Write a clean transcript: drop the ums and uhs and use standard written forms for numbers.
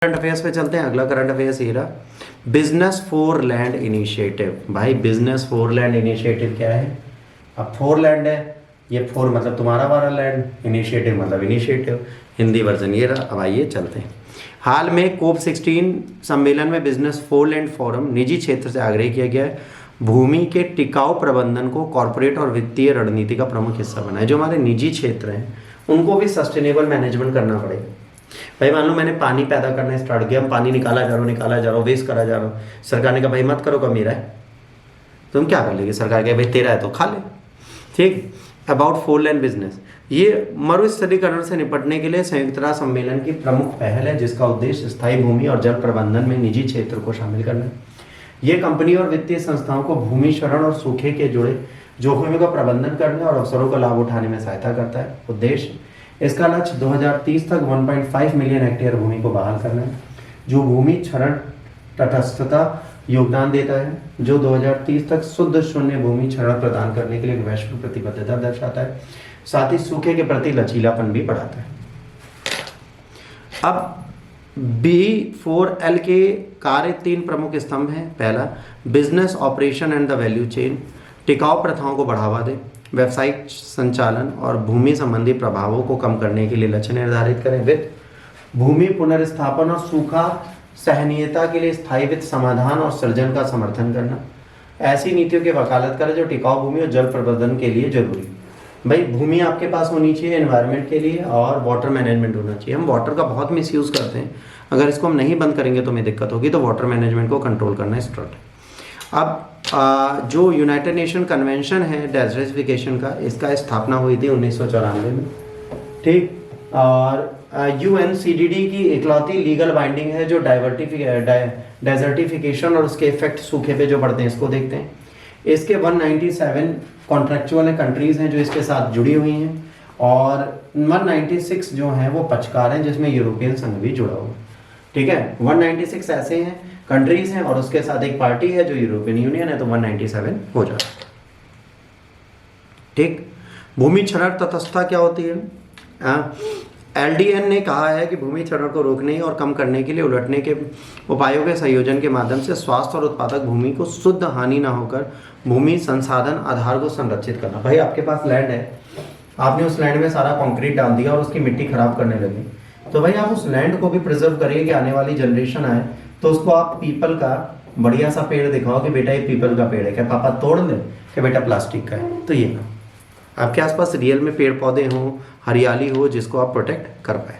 Current affairs पे चलते हैं। अगला करंट अफेयर्स ये रहा, बिजनेस फॉर लैंड इनिशिएटिव। भाई बिजनेस फॉर लैंड इनिशिएटिव क्या है? अब फोर लैंड है, ये फोर मतलब तुम्हारा वाला लैंड, इनिशिएटिव मतलब इनिशिएटिव, हिंदी वर्जन ये रहा। अब आइए चलते हैं। हाल में कोप 16 सम्मेलन में बिजनेस फॉर लैंड फोरम निजी क्षेत्र से आग्रह किया गया है भूमि के टिकाऊ प्रबंधन को कॉर्पोरेट और वित्तीय रणनीति का प्रमुख हिस्सा बनाए। जो हमारे निजी क्षेत्र हैं उनको भी सस्टेनेबल मैनेजमेंट करना पड़ेगा। भाई मान लो मैंने पानी पैदा करना स्टार्ट किया, हम पानी निकाला जा रहा हूँ, वेस्ट करा जा रहा हूँ। सरकार ने कहा भाई मत करो, का मेरा है। तुम क्या कर लेगी? सरकार कहे भाई तेरा है तो खा ले। ठीक। अबाउट फोर लैंड बिजनेस, ये मरुस्थलीकरण से निपटने के लिए संयुक्त राष्ट्र सम्मेलन की प्रमुख पहल है, जिसका उद्देश्य स्थायी भूमि और जल प्रबंधन में निजी क्षेत्र को शामिल करना है। ये कंपनी और वित्तीय संस्थाओं को भूमि क्षरण और सूखे के जुड़े जोखिमों का प्रबंधन करने और अवसरों का लाभ उठाने में सहायता करता है। उद्देश्य, इसका लक्ष्य 2030 तक 1.5 मिलियन हेक्टेयर भूमि को बहाल करना है, जो भूमि क्षरण तटस्थता योगदान देता है, जो 2030 तक शुद्ध शून्य भूमि क्षरण प्रदान करने के लिए वैश्विक प्रतिबद्धता दर्शाता है। साथ ही सूखे के प्रति लचीलापन भी बढ़ाता है। अब B4L के कार्य 3 प्रमुख स्तंभ हैं। पहला, business operation and the value chain, टिकाऊ प्रथाओं को बढ़ावा दे, व्यावसायिक संचालन और भूमि संबंधी प्रभावों को कम करने के लिए लक्ष्य निर्धारित करें। वित्त, भूमि पुनर्स्थापन और सूखा सहनीयता के लिए स्थायी वित्त समाधान और सृजन का समर्थन करना। ऐसी नीतियों की वकालत करें जो टिकाऊ भूमि और जल प्रबंधन के लिए जरूरी। भाई भूमि आपके पास होनी चाहिए एनवायरनमेंट के लिए, और वाटर मैनेजमेंट होना चाहिए। हम वाटर का बहुत मिसयूज़ करते हैं, अगर इसको हम नहीं बंद करेंगे तो हमें दिक्कत होगी। तो वाटर मैनेजमेंट को कंट्रोल करना स्टार्ट है। अब जो यूनाइटेड नेशन कन्वेंशन है डेजर्टिफिकेशन का, इसका स्थापना हुई थी 1994 में। ठीक। और UNCDD की इकलौती लीगल बाइंडिंग है जो डेजर्टिफिकेशन और उसके इफेक्ट सूखे पे जो पड़ते हैं इसको देखते हैं। इसके 197 कॉन्ट्रेक्चुअल कंट्रीज हैं जो इसके साथ जुड़ी हुई हैं, और 196 जो हैं वो पक्षकार हैं, जिसमें यूरोपियन संघ भी जुड़ा हुआ है। ठीक है, 196 ऐसे हैं कंट्रीज हैं और उसके साथ एक पार्टी है जो यूरोपियन यूनियन है, तो 197 हो जाता है। ठीक। भूमि क्षरण तटस्थता क्या होती है? LDN ने कहा है कि भूमि क्षरण को रोकने और कम करने के लिए उलटने के उपायों के संयोजन के माध्यम से स्वास्थ्य और उत्पादक भूमि को शुद्ध हानि न होकर भूमि संसाधन आधार को संरक्षित करना। भाई आपके पास लैंड है, आपने उस लैंड में सारा कंक्रीट डाल दिया और उसकी मिट्टी खराब करने लगी, तो भाई आप उस लैंड को भी प्रिजर्व करिए कि आने वाली जनरेशन आए तो उसको आप पीपल का बढ़िया सा पेड़ दिखाओ कि बेटा ये पीपल का पेड़ है, क्या पापा तोड़ ले, कि बेटा प्लास्टिक का है। तो ये आपके आसपास रियल में पेड़ पौधे हों, हरियाली हो, जिसको आप प्रोटेक्ट कर पाए।